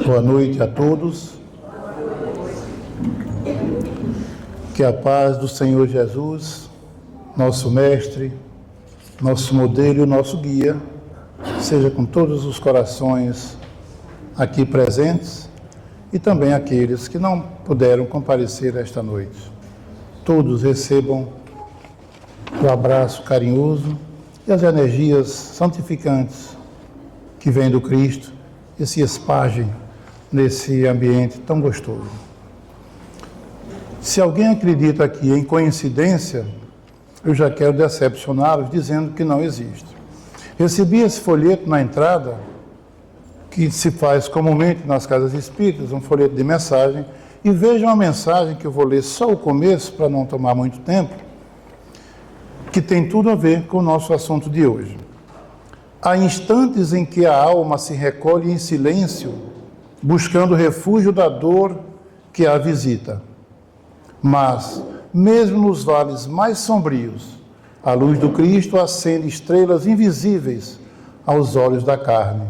Boa noite a todos. Que a paz do Senhor Jesus, nosso mestre, nosso modelo e nosso guia, seja com todos os corações aqui presentes e também aqueles que não puderam comparecer esta noite. Todos recebam o abraço carinhoso e as energias santificantes que vêm do Cristo e se espargem nesse ambiente tão gostoso. Se alguém acredita aqui em coincidência, eu já quero decepcioná-los dizendo que não existe. Recebi esse folheto na entrada, que se faz comumente nas casas espíritas, um folheto de mensagem, e vejam a mensagem que eu vou ler só o começo, para não tomar muito tempo, que tem tudo a ver com o nosso assunto de hoje. Há instantes em que a alma se recolhe em silêncio, buscando refúgio da dor que a visita. Mas, mesmo nos vales mais sombrios, a luz do Cristo acende estrelas invisíveis aos olhos da carne.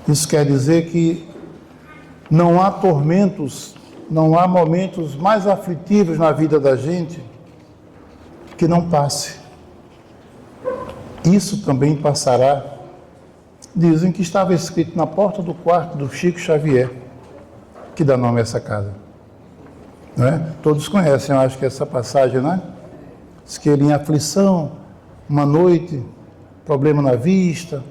Isso quer dizer que não há tormentos, não há momentos mais aflitivos na vida da gente que não passe. Isso também passará. Dizem que estava escrito na porta do quarto do Chico Xavier, que dá nome a essa casa. Não é? Todos conhecem, eu acho que essa passagem, não é? Diz que ele em aflição, uma noite, problema na vista,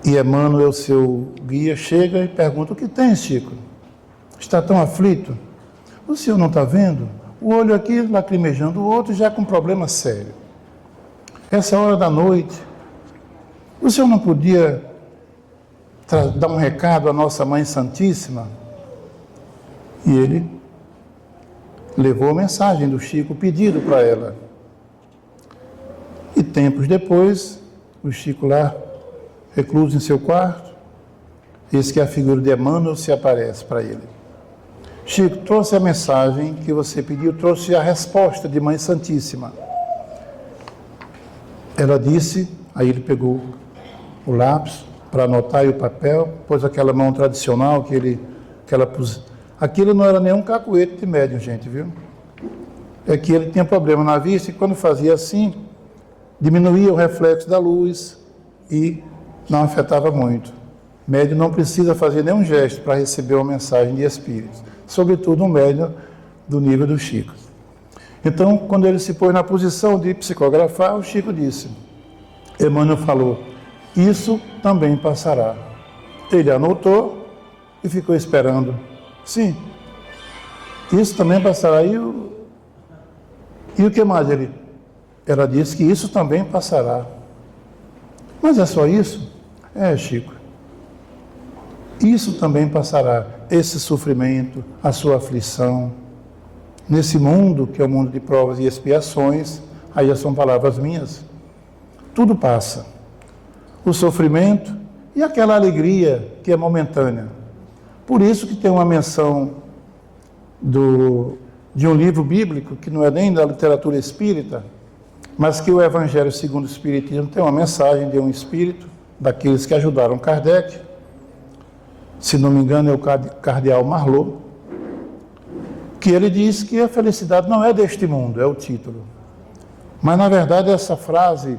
e Emmanuel, seu guia, chega e pergunta: o que tem, Chico? Está tão aflito? O senhor não está vendo? O olho aqui lacrimejando, o outro já com problema sério. Essa hora da noite, o senhor não podia dar um recado à nossa Mãe Santíssima? E ele levou a mensagem do Chico, o pedido para ela. E tempos depois, o Chico lá, recluso em seu quarto, eis que a figura de Emmanuel se aparece para ele. Chico, trouxe a mensagem que você pediu, trouxe a resposta de Mãe Santíssima. Ela disse, aí ele pegou o lápis para anotar e o papel, pôs aquela mão tradicional aquilo não era nenhum cacuete de médium, gente, viu? É que ele tinha problema na vista e quando fazia assim, diminuía o reflexo da luz e não afetava muito. O médium não precisa fazer nenhum gesto para receber uma mensagem de espíritos, sobretudo um médium do nível do Chico. Então, quando ele se pôs na posição de psicografar, o Chico disse, Emmanuel falou, isso também passará. Ele anotou e ficou esperando. Sim, isso também passará. E o que mais? Ela disse que isso também passará. Mas é só isso? É, Chico. Isso também passará. Esse sofrimento, a sua aflição. Nesse mundo, que é o mundo de provas e expiações, aí já são palavras minhas, tudo passa. O sofrimento e aquela alegria que é momentânea. Por isso que tem uma menção de um livro bíblico, que não é nem da literatura espírita, mas que o Evangelho segundo o Espiritismo tem uma mensagem de um espírito, daqueles que ajudaram Kardec, se não me engano é o cardeal Marlot, que ele diz que a felicidade não é deste mundo, é o título. Mas, na verdade, essa frase,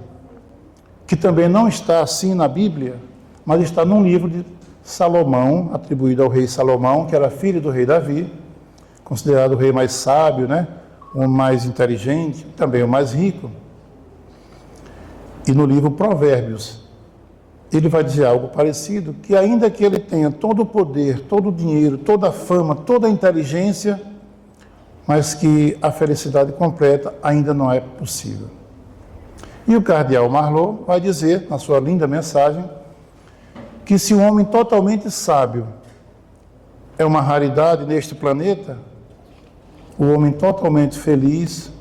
que também não está assim na Bíblia, mas está num livro de Salomão, atribuído ao rei Salomão, que era filho do rei Davi, considerado o rei mais sábio, né? O mais inteligente, também o mais rico. E no livro Provérbios, ele vai dizer algo parecido, que ainda que ele tenha todo o poder, todo o dinheiro, toda a fama, toda a inteligência, mas que a felicidade completa ainda não é possível. E o cardeal Marlot vai dizer, na sua linda mensagem, que se um homem totalmente sábio é uma raridade neste planeta, o homem totalmente feliz,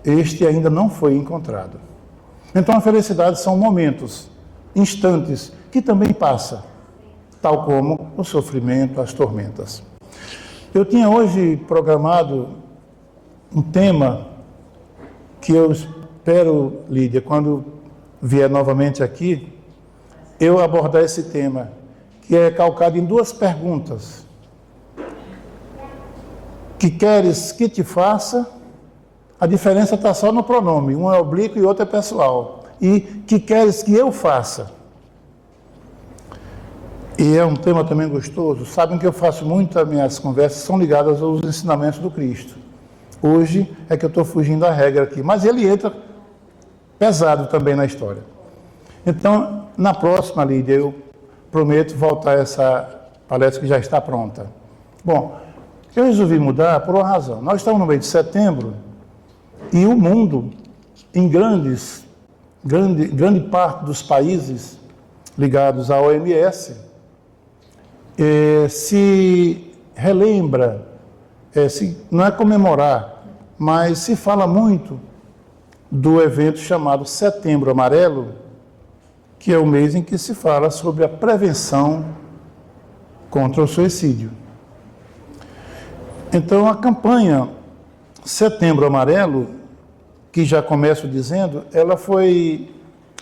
este ainda não foi encontrado. Então a felicidade são momentos, instantes, que também passa, tal como o sofrimento, as tormentas. Eu tinha hoje programado um tema que eu espero, Lídia, quando vier novamente aqui, eu abordar esse tema, que é calcado em duas perguntas. Que queres que te faça? A diferença está só no pronome, um é oblíquo e outro é pessoal. E que queres que eu faça? E é um tema também gostoso. Sabem que eu faço muito, as minhas conversas são ligadas aos ensinamentos do Cristo. Hoje é que eu estou fugindo da regra aqui, mas ele entra pesado também na história. Então, na próxima, Lídia, eu prometo voltar a essa palestra que já está pronta. Bom, eu resolvi mudar por uma razão. Nós estamos no mês de setembro e o mundo, em grande parte dos países ligados à OMS, se relembra, não é comemorar, mas se fala muito do evento chamado Setembro Amarelo, que é o mês em que se fala sobre a prevenção contra o suicídio. Então, a campanha Setembro Amarelo, que já começo dizendo, ela foi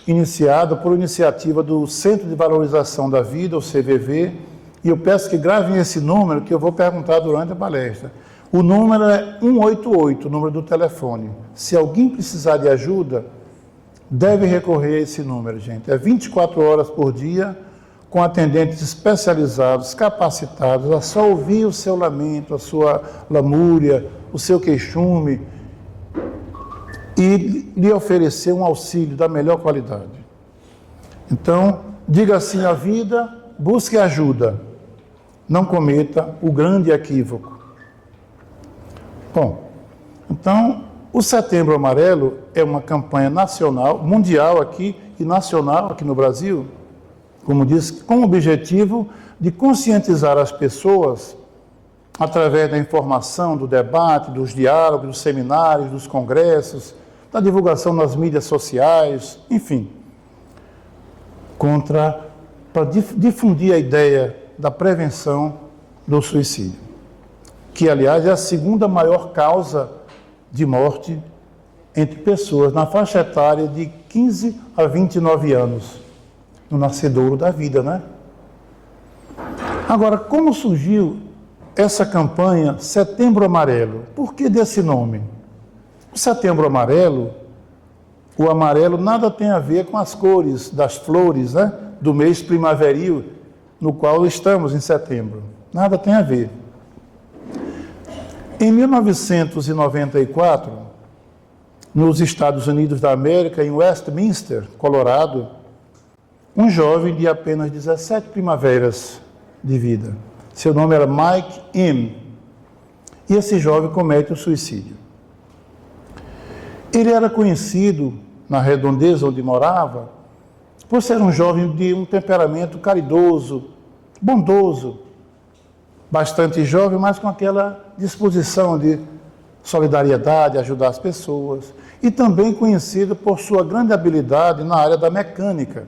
iniciada por iniciativa do Centro de Valorização da Vida, o CVV, e eu peço que gravem esse número que eu vou perguntar durante a palestra. O número é 188, o número do telefone. Se alguém precisar de ajuda, deve recorrer a esse número, gente. É 24 horas por dia, com atendentes especializados, capacitados, a só ouvir o seu lamento, a sua lamúria, o seu queixume, e lhe oferecer um auxílio da melhor qualidade. Então, diga assim à vida, busque ajuda, não cometa o grande equívoco. Bom, então, o Setembro Amarelo é uma campanha nacional, mundial aqui e nacional aqui no Brasil, como disse, com o objetivo de conscientizar as pessoas através da informação, do debate, dos diálogos, dos seminários, dos congressos, da divulgação nas mídias sociais, enfim, para difundir a ideia da prevenção do suicídio, que, aliás, é a segunda maior causa de morte entre pessoas na faixa etária de 15 a 29 anos, no nascedouro da vida, né? Agora, como surgiu essa campanha Setembro Amarelo? Por que desse nome? O Setembro Amarelo, o amarelo nada tem a ver com as cores das flores, né? Do mês primaveril, no qual estamos em setembro. Nada tem a ver. Em 1994, nos Estados Unidos da América, em Westminster, Colorado, um jovem de apenas 17 primaveras de vida. Seu nome era Mike M. E esse jovem comete o suicídio. Ele era conhecido, na redondeza onde morava, por ser um jovem de um temperamento caridoso, bondoso, bastante jovem, mas com aquela disposição de solidariedade, ajudar as pessoas, e também conhecido por sua grande habilidade na área da mecânica.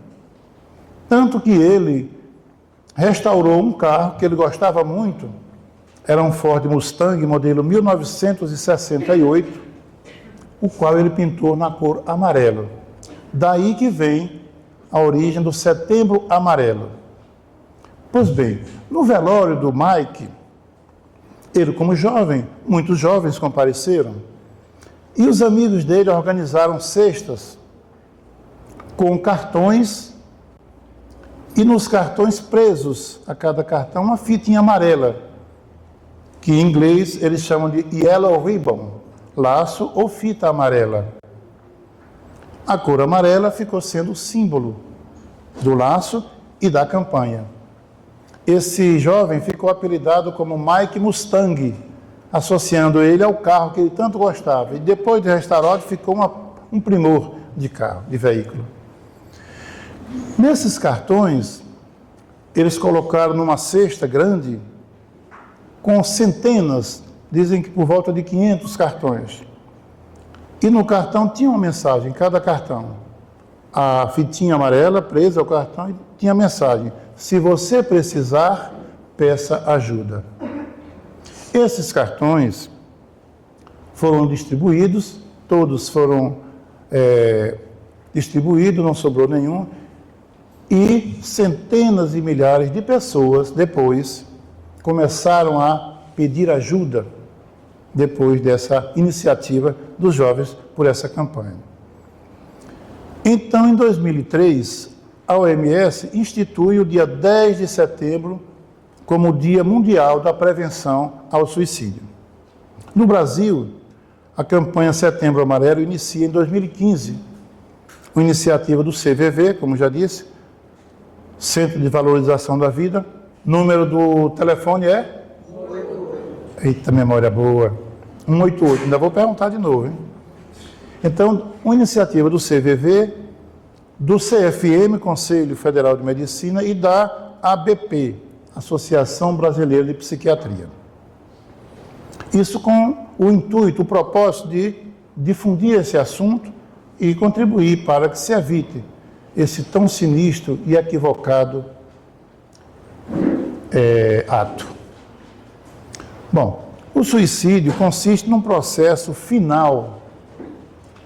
Tanto que ele restaurou um carro que ele gostava muito, era um Ford Mustang, modelo 1968, o qual ele pintou na cor amarelo. Daí que vem a origem do Setembro Amarelo. Pois bem, no velório do Mike, ele como jovem, muitos jovens compareceram, e os amigos dele organizaram cestas com cartões, e nos cartões presos, a cada cartão, uma fitinha amarela, que em inglês eles chamam de yellow ribbon, laço ou fita amarela. A cor amarela ficou sendo o símbolo do laço e da campanha. Esse jovem ficou apelidado como Mike Mustang, associando ele ao carro que ele tanto gostava. E depois de restaurado ficou um primor de carro, de veículo. Nesses cartões, eles colocaram numa cesta grande, com centenas, dizem que por volta de 500 cartões. E no cartão tinha uma mensagem, em cada cartão. A fitinha amarela presa ao cartão e tinha a mensagem: se você precisar, peça ajuda. Esses cartões foram distribuídos, todos foram distribuídos, não sobrou nenhum. E centenas e milhares de pessoas depois começaram a pedir ajuda depois dessa iniciativa dos jovens por essa campanha. Então, em 2003, a OMS institui o dia 10 de setembro como o Dia Mundial da Prevenção ao Suicídio. No Brasil, a campanha Setembro Amarelo inicia em 2015, uma iniciativa do CVV, como já disse, Centro de Valorização da Vida. Número do telefone é? 188. Eita, memória boa. 188, ainda vou perguntar de novo, hein? Então, uma iniciativa do CVV, do CFM, Conselho Federal de Medicina, e da ABP, Associação Brasileira de Psiquiatria. Isso com o intuito, o propósito de difundir esse assunto e contribuir para que se evite esse tão sinistro e equivocado ato. Bom, o suicídio consiste num processo final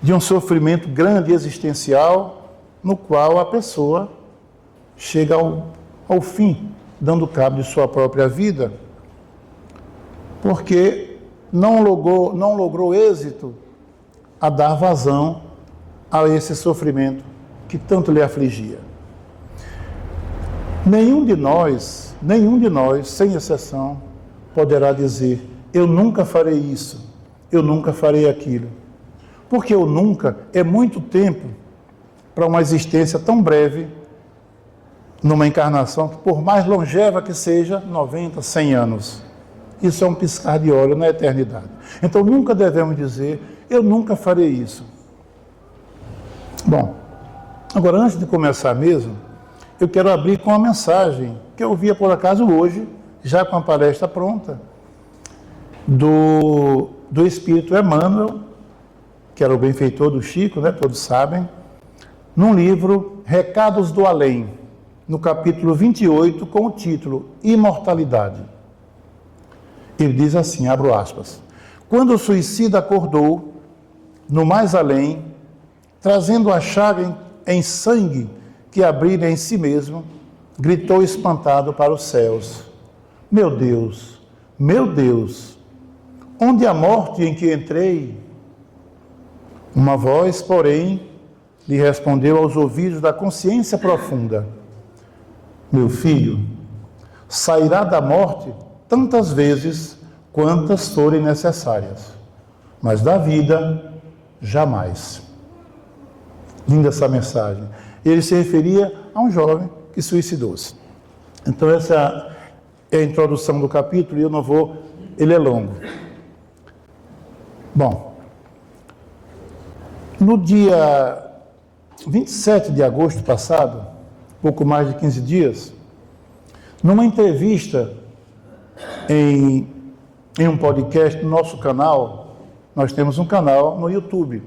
de um sofrimento grande e existencial, no qual a pessoa chega ao fim, dando cabo de sua própria vida, porque não logrou êxito a dar vazão a esse sofrimento que tanto lhe afligia. Nenhum de nós, sem exceção, poderá dizer: eu nunca farei isso, eu nunca farei aquilo. Porque o nunca é muito tempo para uma existência tão breve, numa encarnação que, por mais longeva que seja, 90, 100 anos. Isso é um piscar de olho na eternidade. Então, nunca devemos dizer: eu nunca farei isso. Bom, agora, antes de começar mesmo, eu quero abrir com uma mensagem que eu ouvia por acaso hoje, já com a palestra pronta, do Espírito Emmanuel, que era o benfeitor do Chico, né, todos sabem, num livro Recados do Além, no capítulo 28, com o título Imortalidade. Ele diz assim, abro aspas: quando o suicida acordou, no mais além, trazendo a chaga em sangue que abrira em si mesmo, gritou espantado para os céus: meu Deus, onde a morte em que entrei? Uma voz, porém, lhe respondeu aos ouvidos da consciência profunda: meu filho, sairá da morte tantas vezes quantas forem necessárias, mas da vida, jamais. Linda essa mensagem. Ele se referia a um jovem que suicidou-se. Então essa é a introdução do capítulo e eu não vou... ele é longo. Bom, no dia 27 de agosto passado, pouco mais de 15 dias, numa entrevista em um podcast no nosso canal, nós temos um canal no YouTube,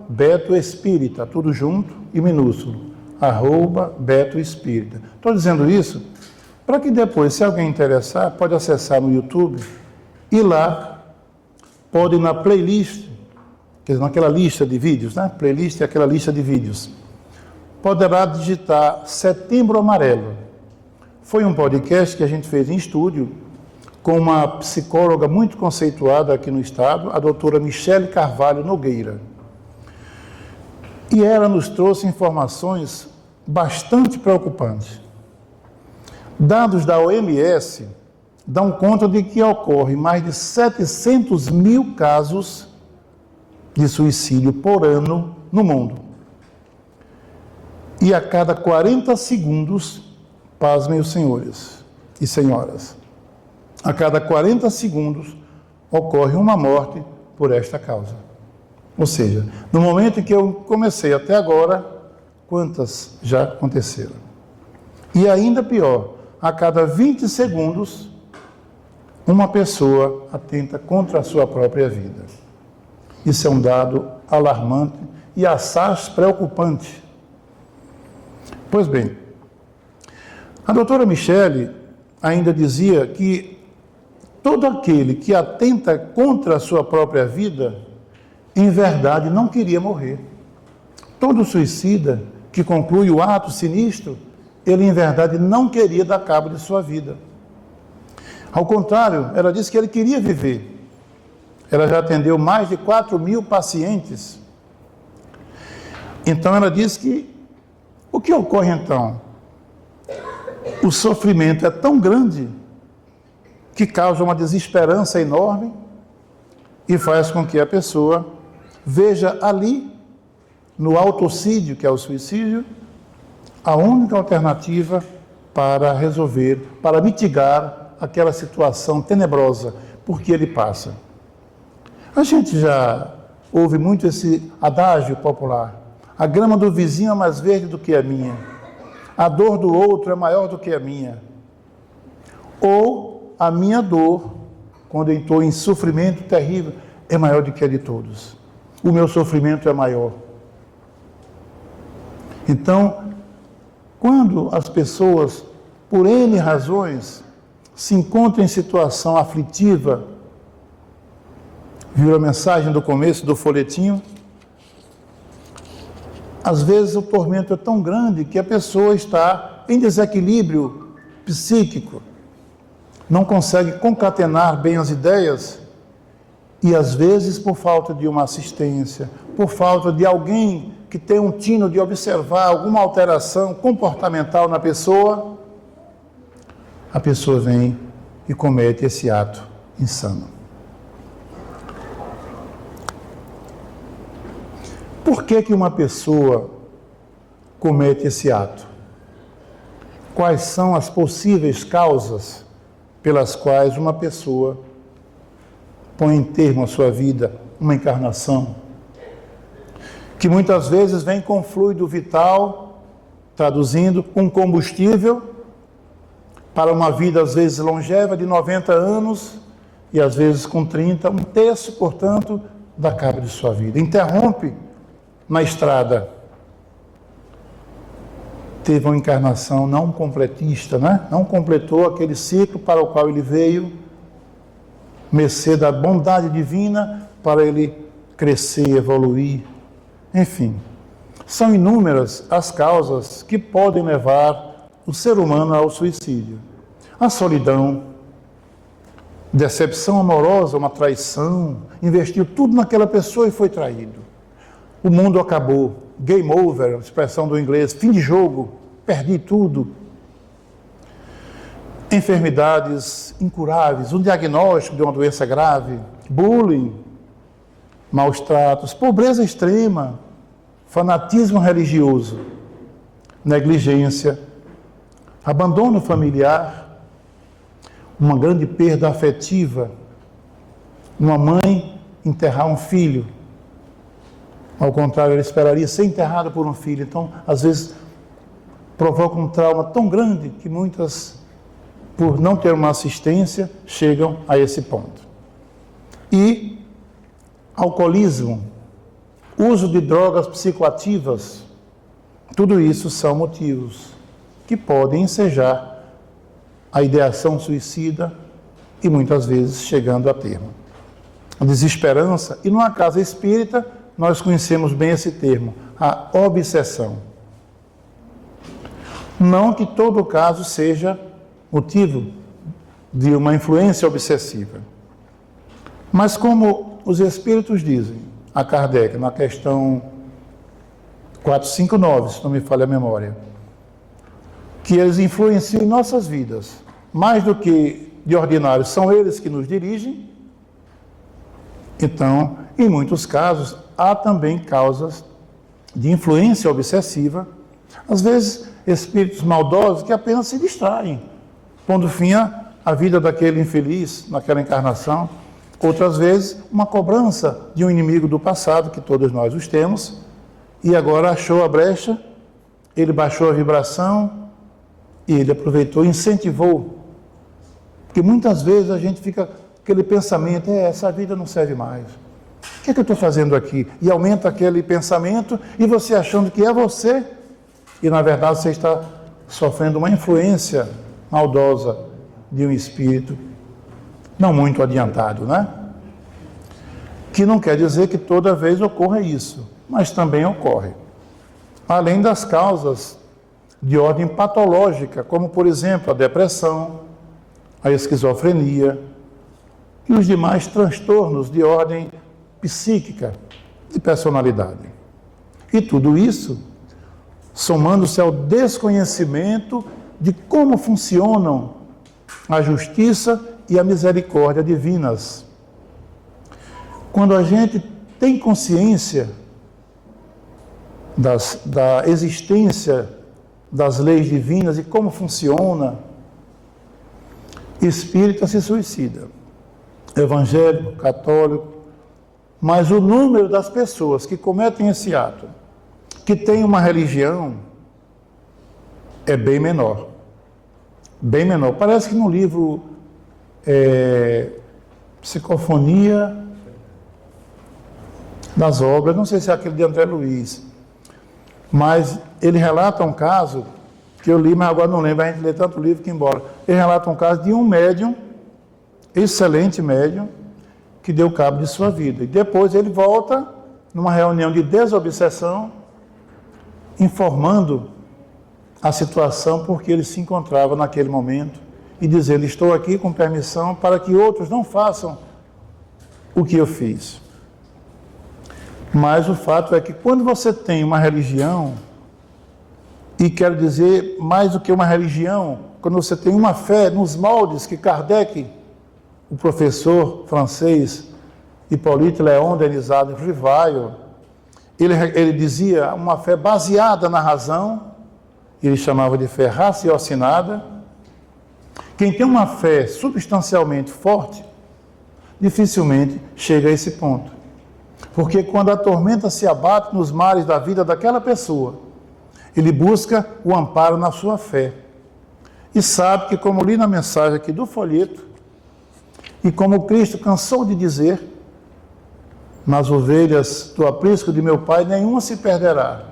@BetoEspírita, tudo junto e minúsculo, @BetoEspírita. Estou dizendo isso para que depois, se alguém interessar, pode acessar no YouTube e lá pode ir na playlist, quer dizer, naquela lista de vídeos, né? Playlist é aquela lista de vídeos. Poderá digitar Setembro Amarelo. Foi um podcast que a gente fez em estúdio com uma psicóloga muito conceituada aqui no estado, a doutora Michele Carvalho Nogueira. E ela nos trouxe informações bastante preocupantes. Dados da OMS dão conta de que ocorre mais de 700 mil casos de suicídio por ano no mundo. E a cada 40 segundos, pasmem os senhores e senhoras, a cada 40 segundos ocorre uma morte por esta causa. Ou seja, no momento em que eu comecei até agora, quantas já aconteceram? E ainda pior, a cada 20 segundos, uma pessoa atenta contra a sua própria vida. Isso é um dado alarmante e assaz preocupante. Pois bem, a doutora Michele ainda dizia que todo aquele que atenta contra a sua própria vida, em verdade não queria morrer. Todo suicida que conclui o ato sinistro, ele em verdade não queria dar cabo de sua vida. Ao contrário, ela disse que ele queria viver. Ela já atendeu mais de 4.000 pacientes. Então ela diz que o que ocorre então? O sofrimento é tão grande que causa uma desesperança enorme e faz com que a pessoa veja ali, no autocídio, que é o suicídio, a única alternativa para resolver, para mitigar aquela situação tenebrosa por que ele passa. A gente já ouve muito esse adágio popular: a grama do vizinho é mais verde do que a minha, a dor do outro é maior do que a minha, ou a minha dor, quando eu estou em sofrimento terrível, é maior do que a de todos. O meu sofrimento é maior. Então, quando as pessoas, por N razões, se encontram em situação aflitiva, viu a mensagem do começo do folhetinho? Às vezes o tormento é tão grande que a pessoa está em desequilíbrio psíquico, não consegue concatenar bem as ideias e às vezes por falta de uma assistência, por falta de alguém que tem um tino de observar alguma alteração comportamental na pessoa, a pessoa vem e comete esse ato insano. Por que uma pessoa comete esse ato? Quais são as possíveis causas pelas quais uma pessoa põe em termo a sua vida, uma encarnação, que muitas vezes vem com fluido vital, traduzindo, um combustível para uma vida às vezes longeva de 90 anos e às vezes com 30, um terço, portanto, da cabo de sua vida. Interrompe na estrada. Teve uma encarnação não completista, né? Não completou aquele ciclo para o qual ele veio, mercê da bondade divina, para ele crescer, evoluir. Enfim, são inúmeras as causas que podem levar o ser humano ao suicídio. A solidão, decepção amorosa, uma traição, investiu tudo naquela pessoa e foi traído. O mundo acabou, game over, expressão do inglês, fim de jogo, perdi tudo. Enfermidades incuráveis, um diagnóstico de uma doença grave, bullying, maus tratos, pobreza extrema, fanatismo religioso, negligência, abandono familiar, uma grande perda afetiva, uma mãe enterrar um filho. Ao contrário, ela esperaria ser enterrada por um filho. Então, às vezes, provoca um trauma tão grande que muitas, por não ter uma assistência, chegam a esse ponto. E alcoolismo, uso de drogas psicoativas, tudo isso são motivos que podem ensejar a ideação suicida e muitas vezes chegando a termo. A desesperança, e numa casa espírita, nós conhecemos bem esse termo, a obsessão. Não que todo caso seja motivo de uma influência obsessiva, mas como os espíritos dizem a Kardec, na questão 459, se não me falha a memória, que eles influenciam em nossas vidas, mais do que de ordinário, são eles que nos dirigem. Então, em muitos casos, há também causas de influência obsessiva, às vezes espíritos maldosos que apenas se distraem, pondo fim à vida daquele infeliz naquela encarnação. Outras vezes, uma cobrança de um inimigo do passado, que todos nós os temos, e agora achou a brecha, ele baixou a vibração e ele aproveitou e incentivou. Porque muitas vezes a gente fica com aquele pensamento, essa vida não serve mais. O que é que eu estou fazendo aqui? E aumenta aquele pensamento e você achando que é você, e na verdade você está sofrendo uma influência maldosa de um espírito não muito adiantado, né? Que não quer dizer que toda vez ocorra isso, mas também ocorre. além das causas de ordem patológica, como, por exemplo, a depressão, a esquizofrenia e os demais transtornos de ordem psíquica, de personalidade. E tudo isso somando-se ao desconhecimento de como funcionam a justiça e a misericórdia divinas. Quando a gente tem consciência da existência das leis divinas e como funciona, espírita se suicida, evangélico, católico, mas o número das pessoas que cometem esse ato, que tem uma religião, é bem menor. Bem menor. Parece que no livro Psicofonia das Obras, não sei se é aquele de André Luiz, mas ele relata um caso, que eu li, mas agora não lembro, a gente lê tanto livro que embora. Ele relata um caso de um médium, excelente médium, que deu cabo de sua vida. E depois ele volta, numa reunião de desobsessão, informando a situação porque ele se encontrava naquele momento e dizendo: estou aqui com permissão para que outros não façam o que eu fiz. Mas o fato é que quando você tem uma religião, e quero dizer mais do que uma religião, quando você tem uma fé nos moldes que Kardec, o professor francês Hippolyte Léon Denisard Rivail, ele dizia uma fé baseada na razão, ele chamava de fé raciocinada. Quem tem uma fé substancialmente forte, dificilmente chega a esse ponto. Porque quando a tormenta se abate nos mares da vida daquela pessoa, ele busca o amparo na sua fé. E sabe que, como li na mensagem aqui do folheto, e como Cristo cansou de dizer, nas ovelhas do aprisco de meu Pai, nenhuma se perderá.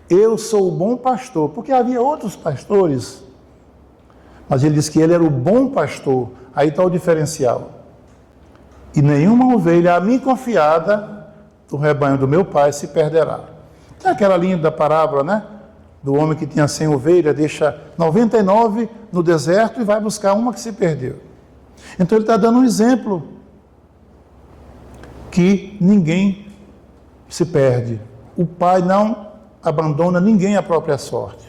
Eu sou o bom pastor, porque havia outros pastores, mas ele disse que ele era o bom pastor. Aí está o diferencial. E nenhuma ovelha a mim confiada do rebanho do meu Pai se perderá. Tem aquela linda parábola, né? Do homem que tinha 100 ovelhas, deixa 99 no deserto e vai buscar uma que se perdeu. Então ele está dando um exemplo que ninguém se perde. O Pai não abandona ninguém à própria sorte,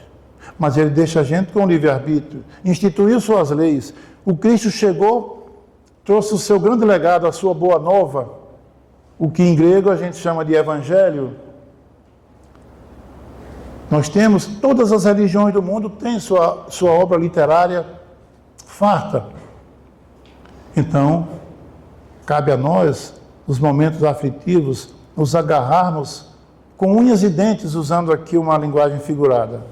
mas ele deixa a gente com livre-arbítrio, instituiu suas leis. O Cristo chegou, trouxe o seu grande legado, a sua boa nova, o que em grego a gente chama de evangelho. Nós temos, todas as religiões do mundo têm sua obra literária farta. Então, cabe a nós, nos momentos aflitivos, nos agarrarmos com unhas e dentes, usando aqui uma linguagem figurada.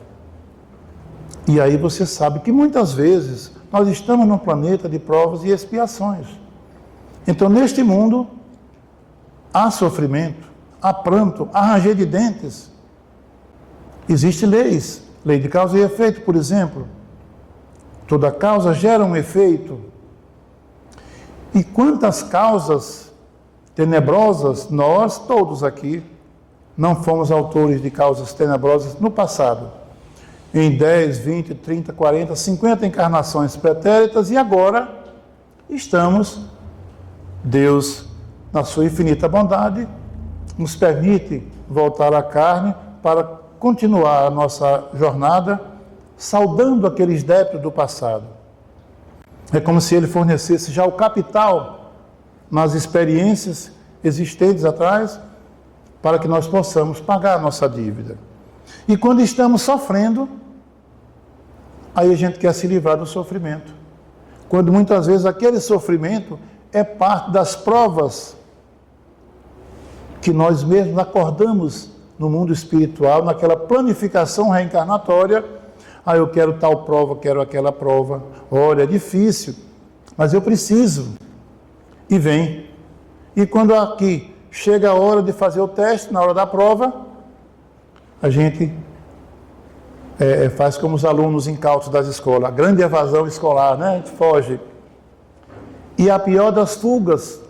E aí você sabe que muitas vezes nós estamos num planeta de provas e expiações. Então, neste mundo, há sofrimento, há pranto, há ranger de dentes. Existem leis, lei de causa e efeito, por exemplo. Toda causa gera um efeito. E quantas causas tenebrosas nós, todos aqui, não fomos autores de causas tenebrosas no passado. Em 10, 20, 30, 40, 50 encarnações pretéritas, e agora estamos, Deus, na sua infinita bondade, nos permite voltar à carne para continuar a nossa jornada, saudando aqueles débitos do passado. É como se ele fornecesse já o capital nas experiências existentes atrás, para que nós possamos pagar a nossa dívida. E quando estamos sofrendo, aí a gente quer se livrar do sofrimento. Quando muitas vezes aquele sofrimento é parte das provas que nós mesmos acordamos no mundo espiritual, naquela planificação reencarnatória. Ah, eu quero tal prova, quero aquela prova. Olha, é difícil, mas eu preciso. E vem. E quando aqui chega a hora de fazer o teste, na hora da prova, a gente faz como os alunos incautos das escolas, a grande evasão escolar, né? A gente foge. E a pior das fugas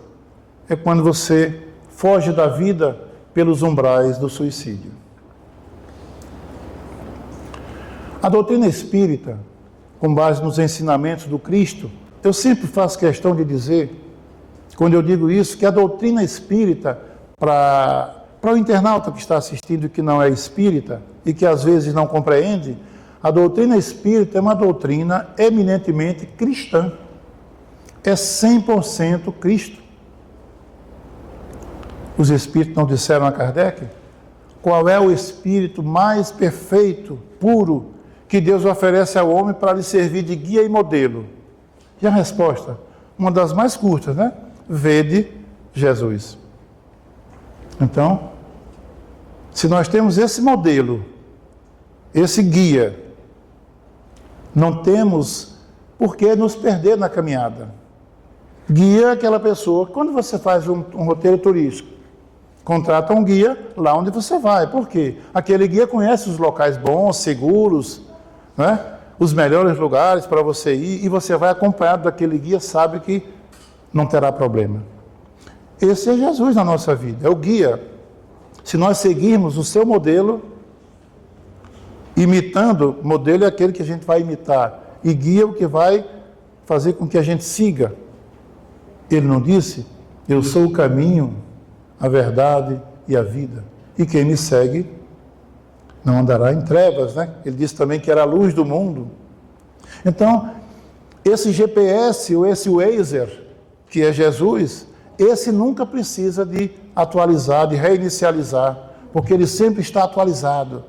é quando você foge da vida pelos umbrais do suicídio. A doutrina espírita, com base nos ensinamentos do Cristo, eu sempre faço questão de dizer, quando eu digo isso, que a doutrina espírita, para o internauta que está assistindo e que não é espírita e que às vezes não compreende, a doutrina espírita é uma doutrina eminentemente cristã. É 100% Cristo. Os espíritos não disseram a Kardec qual é o espírito mais perfeito, puro, que Deus oferece ao homem para lhe servir de guia e modelo? E a resposta, uma das mais curtas, né? Vede Jesus. Então, se nós temos esse modelo, esse guia, não temos por que nos perder na caminhada. Guia é aquela pessoa, quando você faz um roteiro turístico, contrata um guia lá onde você vai. Por quê? Aquele guia conhece os locais bons, seguros, né? Os melhores lugares para você ir, e você vai acompanhado daquele guia, sabe que não terá problema. Esse é Jesus na nossa vida, é o guia. Se nós seguirmos o seu modelo, imitando, modelo é aquele que a gente vai imitar, e guia é o que vai fazer com que a gente siga. Ele não disse, eu sou o caminho, a verdade e a vida, e quem me segue não andará em trevas, né? Ele disse também que era a luz do mundo. Então, esse GPS, ou esse Wazer, que é Jesus, esse nunca precisa de atualizar, de reinicializar, porque ele sempre está atualizado.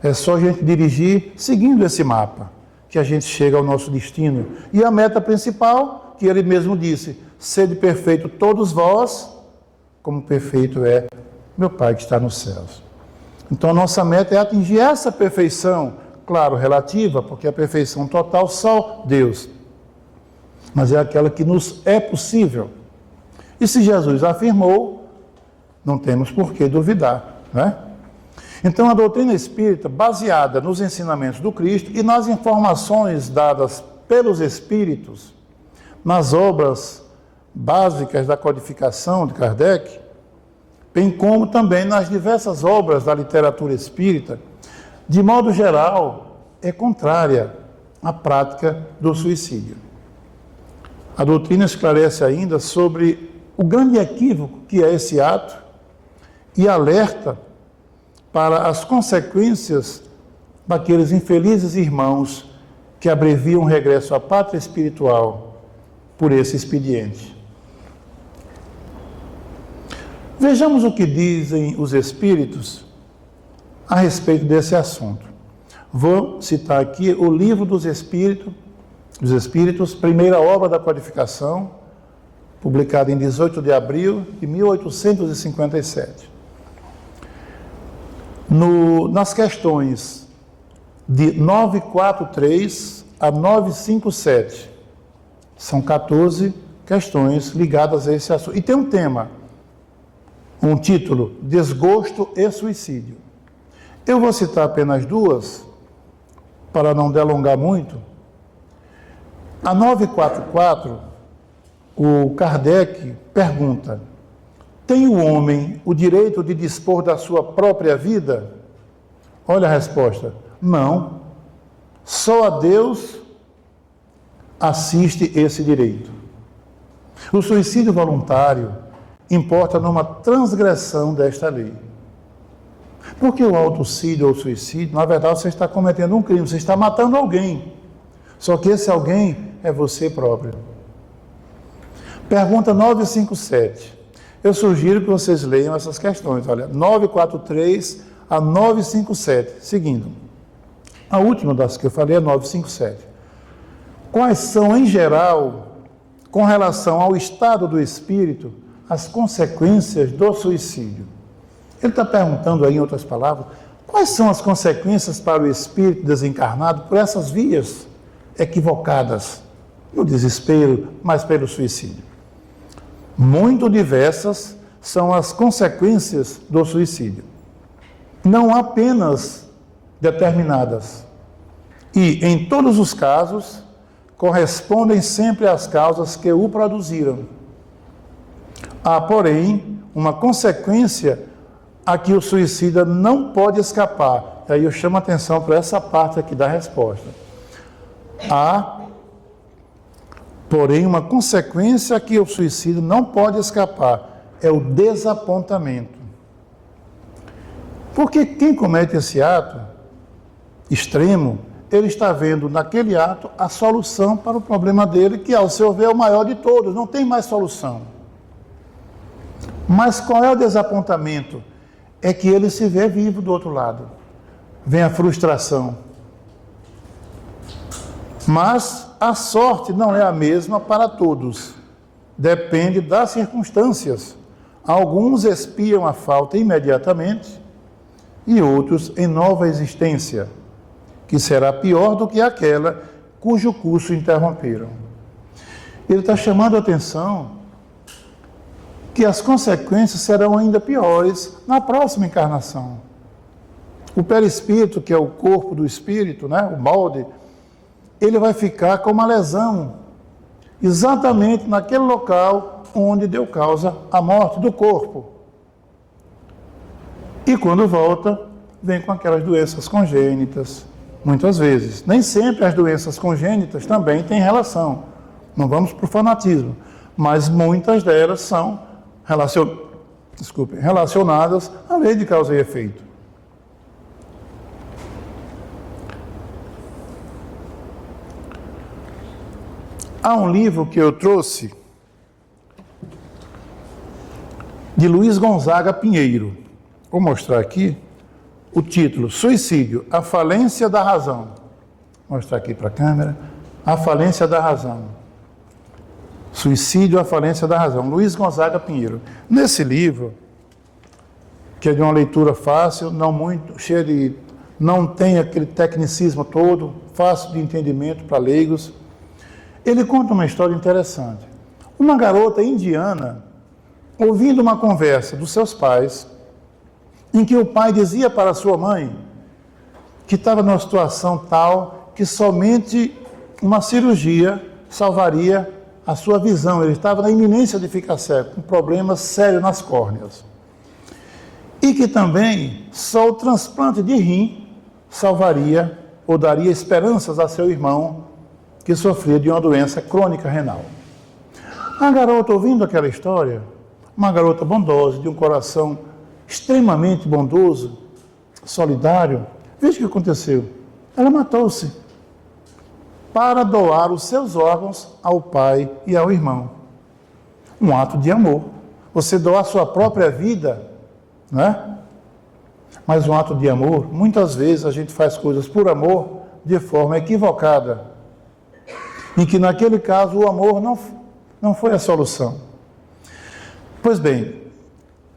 É só a gente dirigir seguindo esse mapa, que a gente chega ao nosso destino. E a meta principal, que ele mesmo disse, sede perfeito todos vós, como perfeito é meu Pai que está nos céus. Então a nossa meta é atingir essa perfeição, claro, relativa, porque a perfeição total só Deus. Mas é aquela que nos é possível. E se Jesus afirmou, não temos por que duvidar, né? Então a doutrina espírita, baseada nos ensinamentos do Cristo e nas informações dadas pelos espíritos, nas obras básicas da codificação de Kardec, bem como também nas diversas obras da literatura espírita, de modo geral, é contrária à prática do suicídio. A doutrina esclarece ainda sobre o grande equívoco que é esse ato e alerta para as consequências daqueles infelizes irmãos que abreviam o regresso à pátria espiritual por esse expediente. Vejamos o que dizem os espíritos a respeito desse assunto. Vou citar aqui o Livro dos Espíritos, primeira obra da codificação, publicada em 18 de abril de 1857. Nas questões de 943 a 957, são 14 questões ligadas a esse assunto. E tem um tema, um título, Desgosto e Suicídio. Eu vou citar apenas duas, para não delongar muito. A 944, o Kardec pergunta, tem o homem o direito de dispor da sua própria vida? Olha a resposta, não. Só a Deus assiste esse direito. O suicídio voluntário importa numa transgressão desta lei. Porque o autocídio ou suicídio, na verdade, você está cometendo um crime, você está matando alguém. Só que esse alguém é você próprio. Pergunta 957. Eu sugiro que vocês leiam essas questões. Olha, 943 a 957. Seguindo. A última das que eu falei é 957. Quais são, em geral, com relação ao estado do espírito, as consequências do suicídio? Ele está perguntando aí, em outras palavras, quais são as consequências para o espírito desencarnado por essas vias equivocadas, no desespero, mas pelo suicídio? Muito diversas são as consequências do suicídio. Não apenas determinadas. E, em todos os casos, correspondem sempre às causas que o produziram. Há, porém, uma consequência a que o suicida não pode escapar. E aí eu chamo a atenção para essa parte aqui da resposta. Há, porém, uma consequência a que o suicida não pode escapar, é o desapontamento. Porque quem comete esse ato extremo, ele está vendo naquele ato a solução para o problema dele, que ao seu ver é o maior de todos, não tem mais solução. Mas qual é o desapontamento? É que ele se vê vivo do outro lado. Vem a frustração. Mas a sorte não é a mesma para todos. Depende das circunstâncias. Alguns expiam a falta imediatamente e outros em nova existência, que será pior do que aquela cujo curso interromperam. Ele está chamando a atenção que as consequências serão ainda piores na próxima encarnação. O perispírito, que é o corpo do espírito, né, o molde, ele vai ficar com uma lesão, exatamente naquele local onde deu causa à morte do corpo. E quando volta, vem com aquelas doenças congênitas, muitas vezes. Nem sempre as doenças congênitas também têm relação. Não vamos para o fanatismo, mas muitas delas são relacionadas à lei de causa e efeito. Há um livro que eu trouxe de Luiz Gonzaga Pinheiro. Vou mostrar aqui o título: Suicídio, a falência da razão. Vou mostrar aqui para a câmera. A falência da razão. Suicídio, a falência da razão. Luiz Gonzaga Pinheiro. Nesse livro, que é de uma leitura fácil, não muito cheia de, não tem aquele tecnicismo todo, fácil de entendimento para leigos, ele conta uma história interessante. Uma garota indiana, ouvindo uma conversa dos seus pais, em que o pai dizia para sua mãe que estava numa situação tal que somente uma cirurgia salvaria a sua visão. Ele estava na iminência de ficar cego, com problemas sérios nas córneas. E que também só o transplante de rim salvaria ou daria esperanças a seu irmão, que sofria de uma doença crônica renal. A garota, ouvindo aquela história, uma garota bondosa, de um coração extremamente bondoso, solidário, veja o que aconteceu. Ela matou-se para doar os seus órgãos ao pai e ao irmão. Um ato de amor. Você doar a sua própria vida, né? Mas um ato de amor, muitas vezes a gente faz coisas por amor de forma equivocada, em que naquele caso o amor não foi a solução. Pois bem,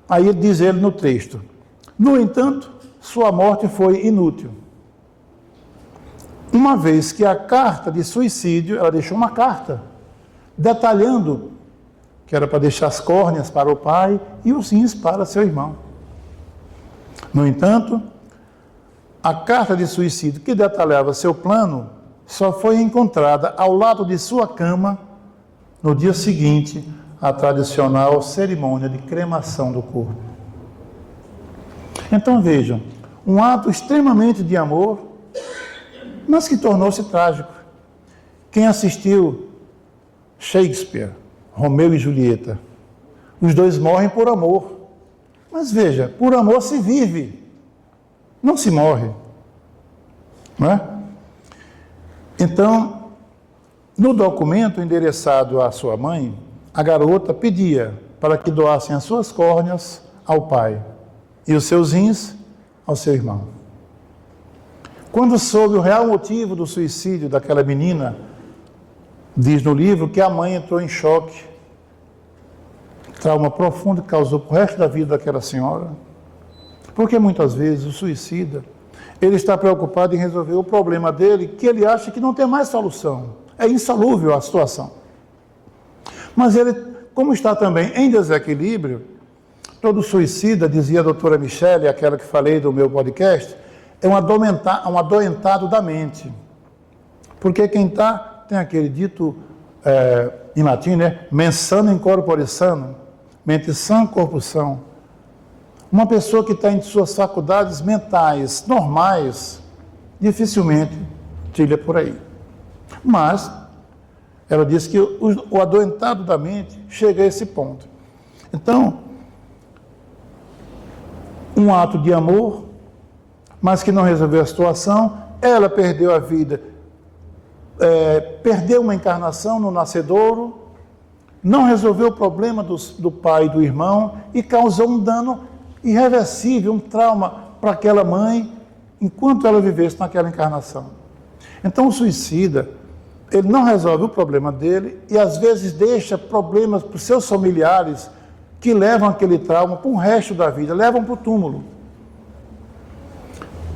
aí diz ele no texto: no entanto, sua morte foi inútil, uma vez que a carta de suicídio, ela deixou uma carta detalhando que era para deixar as córneas para o pai e os rins para seu irmão. No entanto, a carta de suicídio que detalhava seu plano só foi encontrada ao lado de sua cama no dia seguinte à tradicional cerimônia de cremação do corpo. Então vejam, um ato extremamente de amor, mas que tornou-se trágico. Quem assistiu Shakespeare, Romeu e Julieta, os dois morrem por amor. Mas veja, por amor se vive, não se morre. Não é? Então, no documento endereçado à sua mãe, a garota pedia para que doassem as suas córneas ao pai e os seus rins ao seu irmão. Quando soube o real motivo do suicídio daquela menina, diz no livro que a mãe entrou em choque, trauma profundo que causou para o resto da vida daquela senhora, porque muitas vezes o suicida, ele está preocupado em resolver o problema dele, que ele acha que não tem mais solução, é insolúvel a situação. Mas ele, como está também em desequilíbrio, todo suicida, dizia a doutora Michele, aquela que falei do meu podcast, é um adoentado da mente. Porque quem tem aquele dito em latim, né? Mens sana in corpore sano, mente sã, corpo são. Uma pessoa que está em suas faculdades mentais normais, dificilmente trilha por aí. Mas ela diz que o adoentado da mente chega a esse ponto. Então, um ato de amor, mas que não resolveu a situação, ela perdeu a vida, perdeu uma encarnação no nascedouro, não resolveu o problema do pai e do irmão e causou um dano irreversível, um trauma para aquela mãe, enquanto ela vivesse naquela encarnação. Então o suicida, ele não resolve o problema dele e às vezes deixa problemas para os seus familiares que levam aquele trauma para o resto da vida, levam para o túmulo.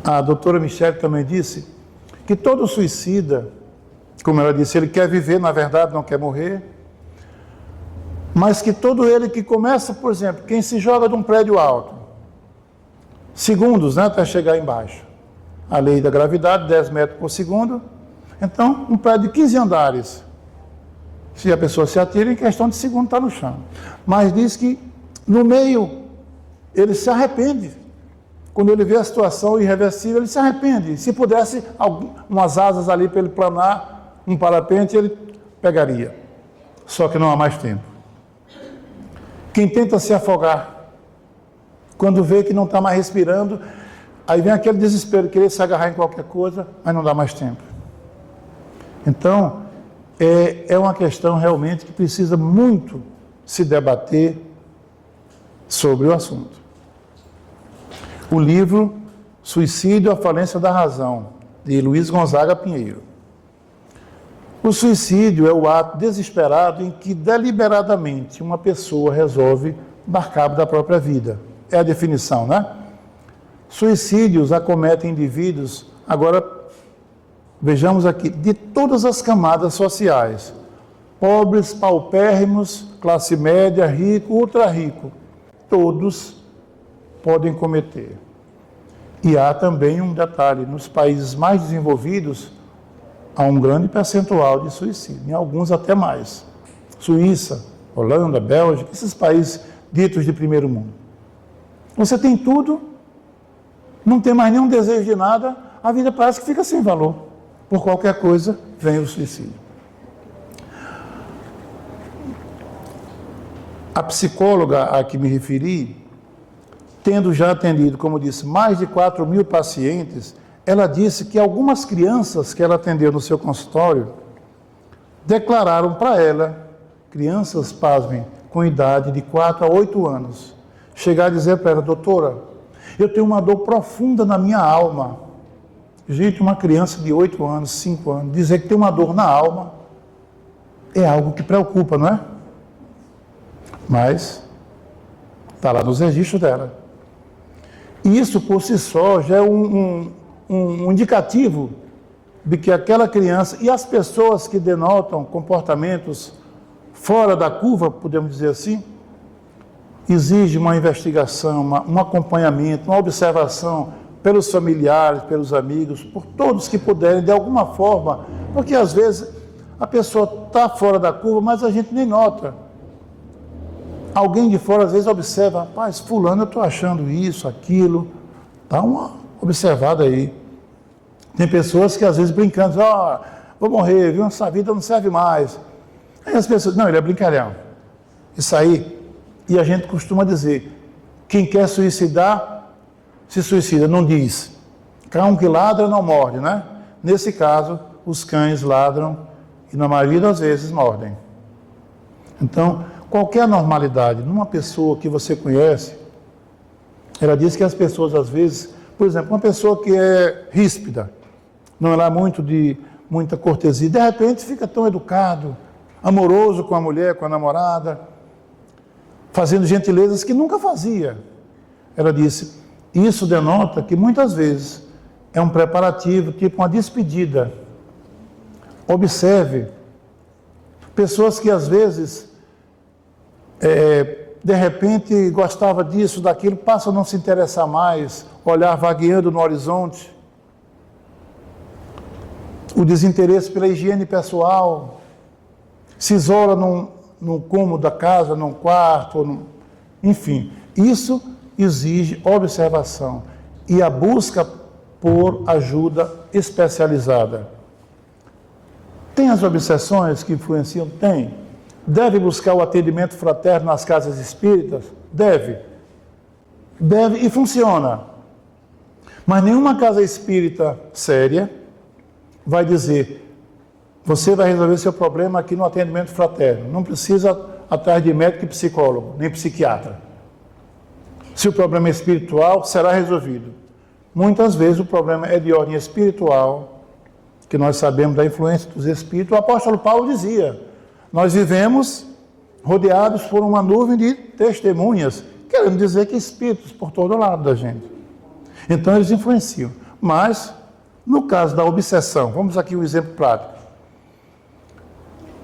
A doutora Michele também disse que todo suicida, como ela disse, ele quer viver, na verdade não quer morrer, mas que todo ele que começa, por exemplo, quem se joga de um prédio alto, segundos, né, até chegar embaixo, a lei da gravidade, 10 metros por segundo, então um prédio de 15 andares, se a pessoa se atira, em questão de segundo está no chão. Mas diz que no meio ele se arrepende. Quando ele vê a situação irreversível, ele se arrepende. Se pudesse umas asas ali para ele planar, um parapente, ele pegaria. Só que não há mais tempo. Quem tenta se afogar, quando vê que não está mais respirando, aí vem aquele desespero, querer se agarrar em qualquer coisa, mas não dá mais tempo. Então, é uma questão realmente que precisa muito se debater sobre o assunto. O livro Suicídio, a Falência da Razão, de Luiz Gonzaga Pinheiro. O suicídio é o ato desesperado em que deliberadamente uma pessoa resolve dar cabo da própria vida. É a definição, né? Suicídios acometem indivíduos, agora vejamos aqui, de todas as camadas sociais. Pobres, paupérrimos, classe média, rico, ultra rico. Todos podem cometer. E há também um detalhe, nos países mais desenvolvidos, há um grande percentual de suicídio, em alguns até mais. Suíça, Holanda, Bélgica, esses países ditos de primeiro mundo. Você tem tudo, não tem mais nenhum desejo de nada, a vida parece que fica sem valor. Por qualquer coisa, vem o suicídio. A psicóloga a que me referi, tendo já atendido, como disse, mais de 4.000 pacientes, ela disse que algumas crianças que ela atendeu no seu consultório declararam para ela, crianças, pasmem, com idade de 4 a 8 anos, chegar a dizer para ela: doutora, eu tenho uma dor profunda na minha alma. Gente, uma criança de 8 anos, 5 anos, dizer que tem uma dor na alma é algo que preocupa, não é? Mas está lá nos registros dela. E isso por si só já é um indicativo de que aquela criança e as pessoas que denotam comportamentos fora da curva, podemos dizer assim, exige uma investigação, um acompanhamento, uma observação pelos familiares, pelos amigos, por todos que puderem, de alguma forma, porque às vezes a pessoa está fora da curva, mas a gente nem nota. Alguém de fora às vezes observa: rapaz, fulano, eu estou achando isso, aquilo, dá uma observada aí. Tem pessoas que às vezes brincando, vou morrer, viu? Essa vida não serve mais. Aí as pessoas, não, ele é brincalhão. Isso aí, e a gente costuma dizer, quem quer suicidar, se suicida, não diz. Cão que ladra não morde, né? Nesse caso, os cães ladram e na maioria das vezes mordem. Então, qualquer anormalidade numa pessoa que você conhece, ela diz que as pessoas às vezes, por exemplo, uma pessoa que é ríspida, não é lá muito de muita cortesia, de repente fica tão educado, amoroso com a mulher, com a namorada, fazendo gentilezas que nunca fazia. Ela disse, isso denota que muitas vezes é um preparativo, tipo uma despedida. Observe, pessoas que às vezes, de repente, gostava disso, daquilo, passam a não se interessar mais, olhar vagueando no horizonte, o desinteresse pela higiene pessoal, se isola num cômodo da casa, num quarto, enfim. Isso exige observação e a busca por ajuda especializada. Tem as obsessões que influenciam? Tem. Deve buscar o atendimento fraterno nas casas espíritas? Deve. Deve e funciona. Mas nenhuma casa espírita séria vai dizer: você vai resolver seu problema aqui no atendimento fraterno. Não precisa atrás de médico e psicólogo, nem psiquiatra. Se o problema é espiritual, será resolvido. Muitas vezes o problema é de ordem espiritual, que nós sabemos da influência dos espíritos. O apóstolo Paulo dizia: nós vivemos rodeados por uma nuvem de testemunhas, querendo dizer que espíritos por todo lado da gente. Então eles influenciam. Mas, no caso da obsessão, vamos aqui um exemplo prático.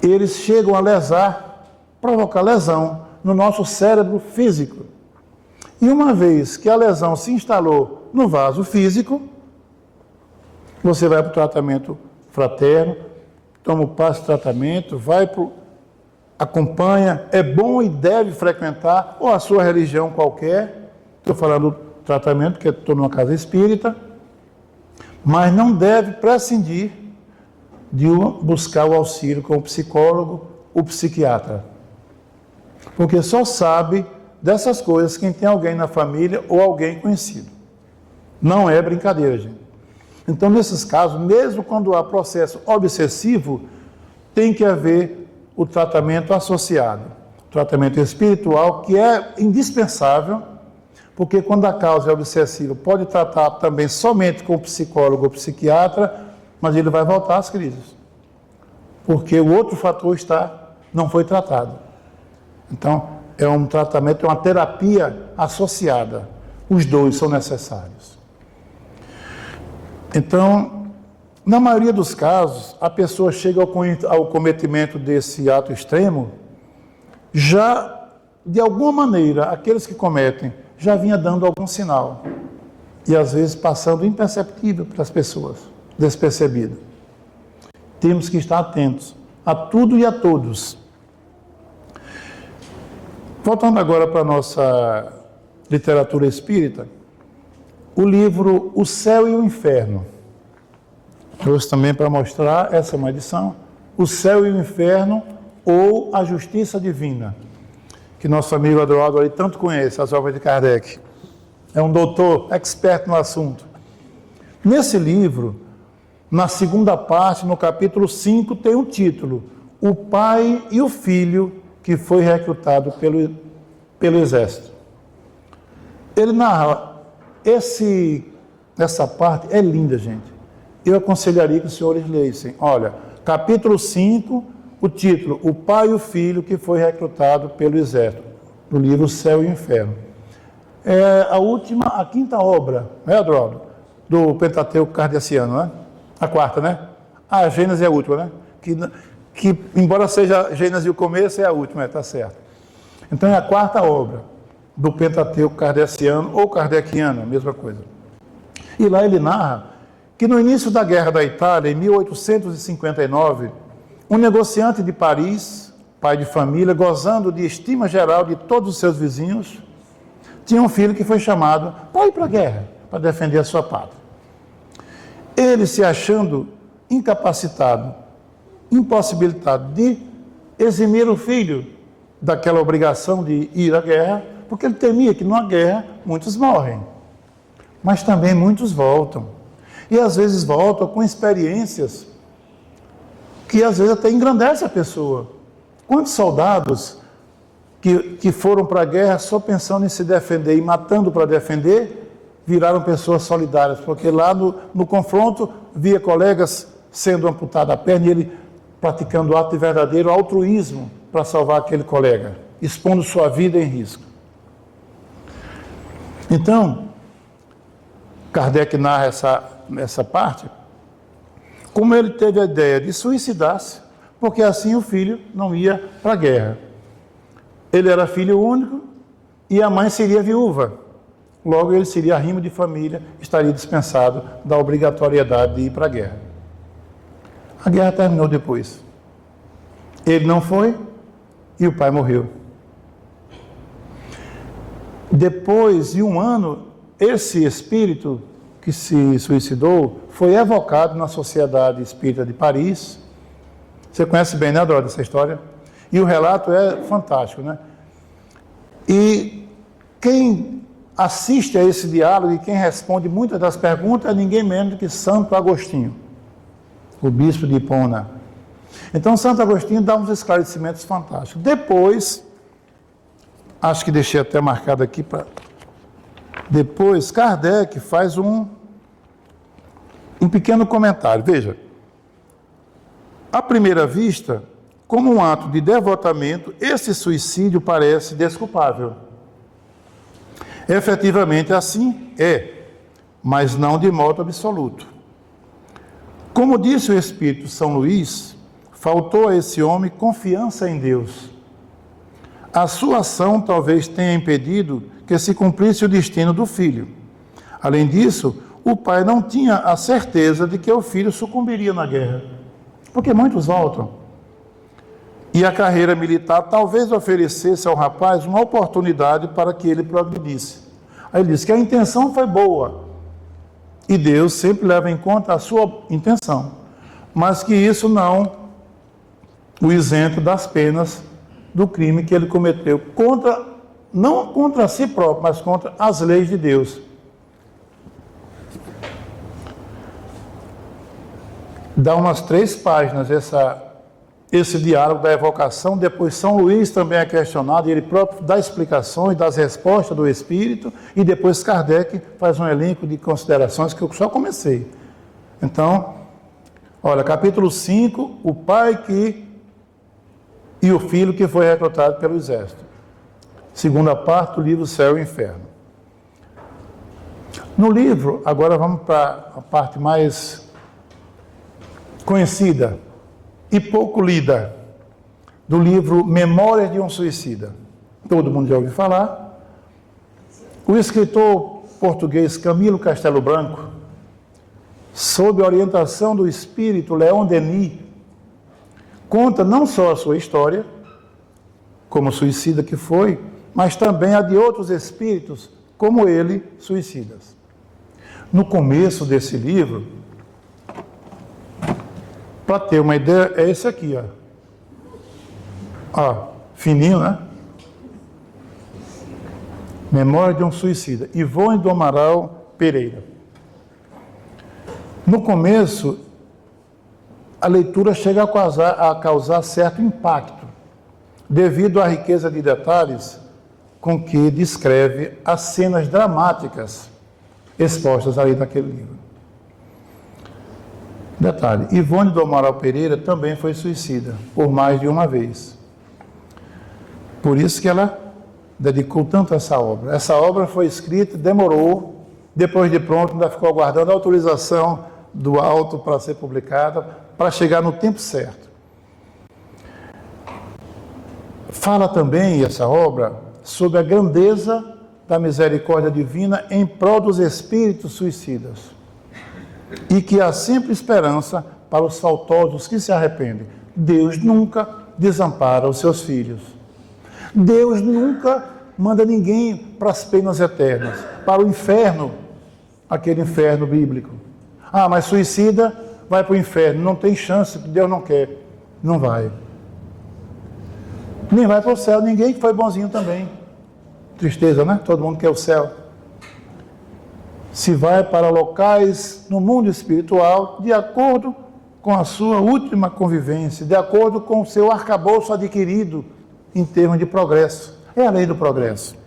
Eles chegam a lesar, provocar lesão no nosso cérebro físico. E uma vez que a lesão se instalou no vaso físico, você vai para o tratamento fraterno, toma o passo de tratamento, acompanha, é bom e deve frequentar, ou a sua religião qualquer, estou falando do tratamento, porque estou numa casa espírita, mas não deve prescindir de buscar o auxílio com o psicólogo, o psiquiatra. Porque só sabe dessas coisas quem tem alguém na família ou alguém conhecido. Não é brincadeira, gente. Então, nesses casos, mesmo quando há processo obsessivo, tem que haver o tratamento associado. O tratamento espiritual, que é indispensável, porque quando a causa é obsessiva, pode tratar também somente com o psicólogo ou psiquiatra, mas ele vai voltar às crises. Porque o outro fator não foi tratado. Então, é um tratamento, é uma terapia associada. Os dois são necessários. Então, na maioria dos casos, a pessoa chega ao cometimento desse ato extremo, já, de alguma maneira, aqueles que cometem, já vinha dando algum sinal. E, às vezes, passando imperceptível para as pessoas, despercebido. Temos que estar atentos a tudo e a todos. Voltando agora para a nossa literatura espírita, o livro O Céu e o Inferno. Trouxe também para mostrar, essa é uma edição, O Céu e o Inferno ou A Justiça Divina, que nosso amigo Adroaldo ali tanto conhece, as obras de Kardec. É um doutor, expert no assunto. Nesse livro, na segunda parte, no capítulo 5, tem um título: O Pai e o Filho que foi recrutado pelo Exército. Ele narra, essa parte é linda, gente. Eu aconselharia que os senhores lessem. Olha, capítulo 5, o título: O Pai e o Filho que foi recrutado pelo Exército, do livro Céu e Inferno. É a quinta obra, né, Adroaldo? Do Pentateuco Kardeciano, né? A quarta, né? A Gênesis é a última, né? Que embora seja Gênesis o começo, é a última, tá certo. Então é a quarta obra do Pentateuco Kardeciano ou Kardeciano, a mesma coisa. E lá ele narra que no início da Guerra da Itália, em 1859, um negociante de Paris, pai de família, gozando de estima geral de todos os seus vizinhos, tinha um filho que foi chamado para ir para a guerra, para defender a sua pátria. Ele, se achando incapacitado, impossibilitado de eximir o filho daquela obrigação de ir à guerra, porque ele temia que numa guerra muitos morrem, mas também muitos voltam. E às vezes voltam com experiências que às vezes até engrandece a pessoa. Quantos soldados que foram para a guerra só pensando em se defender e matando para defender, viraram pessoas solidárias, porque lá no confronto via colegas sendo amputado a perna e ele praticando o ato de verdadeiro altruísmo para salvar aquele colega, expondo sua vida em risco. Então, Kardec narra essa parte, como ele teve a ideia de suicidar-se, porque assim o filho não ia para a guerra. Ele era filho único e a mãe seria viúva. Logo, ele seria arrimo de família, estaria dispensado da obrigatoriedade de ir para a guerra. A guerra terminou depois. Ele não foi e o pai morreu. Depois de um ano, esse espírito que se suicidou foi evocado na Sociedade Espírita de Paris. Você conhece bem, né, Dora, essa história? E o relato é fantástico, né? E quem assiste a esse diálogo e quem responde muitas das perguntas é ninguém menos do que Santo Agostinho, o bispo de Hipona. Então, Santo Agostinho dá uns esclarecimentos fantásticos. Depois, acho que deixei até marcado aqui para... Depois, Kardec faz um pequeno comentário. Veja, à primeira vista, como um ato de devotamento, esse suicídio parece desculpável. Efetivamente assim é, mas não de modo absoluto. Como disse o Espírito São Luís, faltou a esse homem confiança em Deus. A sua ação talvez tenha impedido que se cumprisse o destino do filho. Além disso, o pai não tinha a certeza de que o filho sucumbiria na guerra, porque muitos voltam. E a carreira militar talvez oferecesse ao rapaz uma oportunidade para que ele progredisse. Aí ele diz que a intenção foi boa, e Deus sempre leva em conta a sua intenção, mas que isso não o isenta das penas do crime que ele cometeu, não contra si próprio, mas contra as leis de Deus. Dá umas 3 páginas esse diálogo da evocação. Depois São Luís também é questionado, e ele próprio dá explicações das respostas do Espírito, e depois Kardec faz um elenco de considerações que eu só comecei. Então, olha, capítulo 5, o pai e o filho que foi recrutado pelo exército. Segunda parte do livro Céu e Inferno. No livro, agora vamos para a parte mais conhecida e pouco lida, do livro Memórias de um Suicida. Todo mundo já ouviu falar. O escritor português Camilo Castelo Branco, sob a orientação do espírito Leon Denis, conta não só a sua história, como suicida que foi, mas também a de outros espíritos, como ele, suicidas. No começo desse livro, para ter uma ideia, é esse aqui, ó, fininho, né? Memória de um Suicida, Ivone do Amaral Pereira. No começo, a leitura chega a causar certo impacto, devido à riqueza de detalhes com que descreve as cenas dramáticas expostas ali naquele livro. Detalhe, Ivone do Amaral Pereira também foi suicida, por mais de uma vez. Por isso que ela dedicou tanto a essa obra. Essa obra foi escrita, demorou, depois de pronto, ainda ficou aguardando a autorização do alto para ser publicada, para chegar no tempo certo. Fala também, essa obra, sobre a grandeza da misericórdia divina em prol dos espíritos suicidas, e que há sempre esperança para os faltosos que se arrependem. Deus nunca desampara os seus filhos. Deus nunca manda ninguém para as penas eternas, para o inferno, aquele inferno bíblico. Ah, mas suicida vai para o inferno, não tem chance, Deus não quer. Não vai. Nem vai para o céu, ninguém que foi bonzinho também. Tristeza, né? Todo mundo quer o céu. Se vai para locais no mundo espiritual de acordo com a sua última convivência, de acordo com o seu arcabouço adquirido em termos de progresso. É a lei do progresso.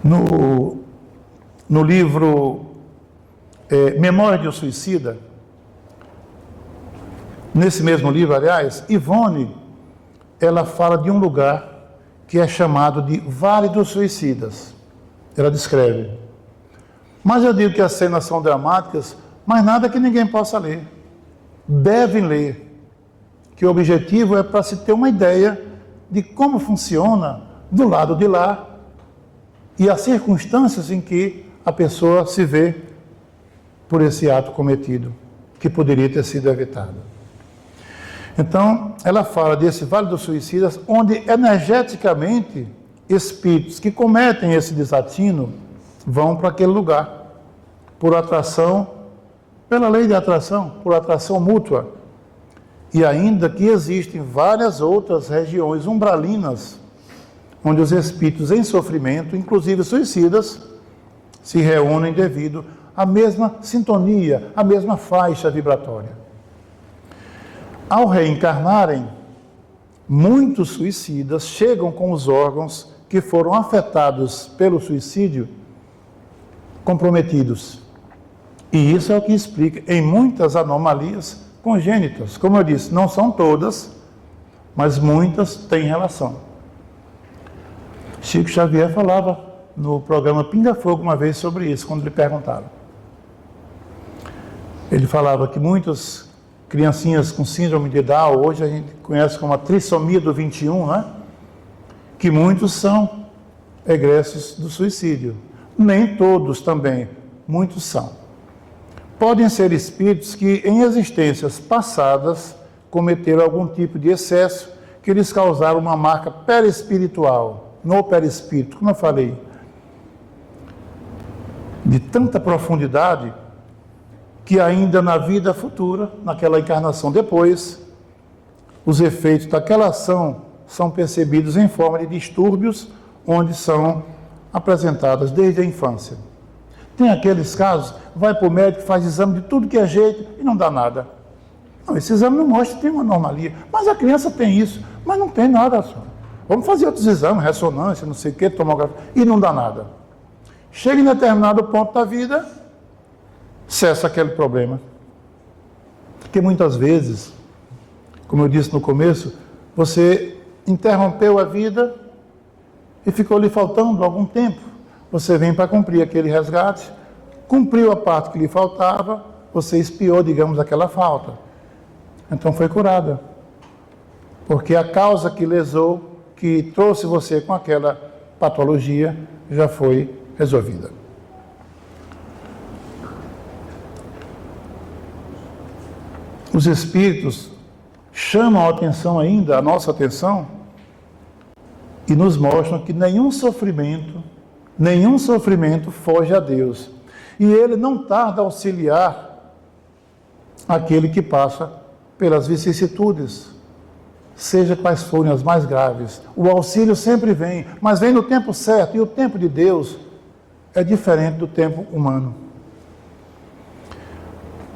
No livro Memória de um Suicida, nesse mesmo livro, aliás, Ivone, ela fala de um lugar que é chamado de Vale dos Suicidas. Ela descreve. Mas eu digo que as cenas são dramáticas, mas nada que ninguém possa ler. Devem ler, que o objetivo é para se ter uma ideia de como funciona do lado de lá e as circunstâncias em que a pessoa se vê por esse ato cometido, que poderia ter sido evitado. Então, ela fala desse Vale dos Suicidas, onde energeticamente espíritos que cometem esse desatino vão para aquele lugar, por atração, pela lei de atração, por atração mútua. E ainda que existem várias outras regiões umbralinas, onde os espíritos em sofrimento, inclusive suicidas, se reúnem devido à mesma sintonia, à mesma faixa vibratória. Ao reencarnarem, muitos suicidas chegam com os órgãos que foram afetados pelo suicídio comprometidos. E isso é o que explica em muitas anomalias congênitas. Como eu disse, não são todas, mas muitas têm relação. Chico Xavier falava no programa Pinga Fogo uma vez sobre isso, quando lhe perguntaram. Ele falava que muitas criancinhas com síndrome de Down, hoje a gente conhece como a trissomia do 21, né? Que muitos são egressos do suicídio. Nem todos também, muitos são. Podem ser espíritos que em existências passadas cometeram algum tipo de excesso que lhes causaram uma marca perispiritual, no perispírito, como eu falei, de tanta profundidade que ainda na vida futura, naquela encarnação depois, os efeitos daquela ação são percebidos em forma de distúrbios, onde são apresentadas desde a infância. Tem aqueles casos, vai para o médico, faz exame de tudo que é jeito e não dá nada. Não, esse exame não mostra que tem uma anomalia, mas a criança tem isso, mas não tem nada só. Vamos fazer outros exames, ressonância, não sei o que, tomografia, e não dá nada. Chega em determinado ponto da vida, cessa aquele problema. Porque muitas vezes, como eu disse no começo, você interrompeu a vida e ficou lhe faltando algum tempo. Você vem para cumprir aquele resgate, cumpriu a parte que lhe faltava, você expiou, digamos, aquela falta. Então foi curada. Porque a causa que lesou, que trouxe você com aquela patologia, já foi resolvida. Os espíritos chamam a atenção ainda, a nossa atenção, e nos mostram que nenhum sofrimento foge a Deus. E Ele não tarda a auxiliar aquele que passa pelas vicissitudes, seja quais forem as mais graves. O auxílio sempre vem, mas vem no tempo certo, e o tempo de Deus é diferente do tempo humano.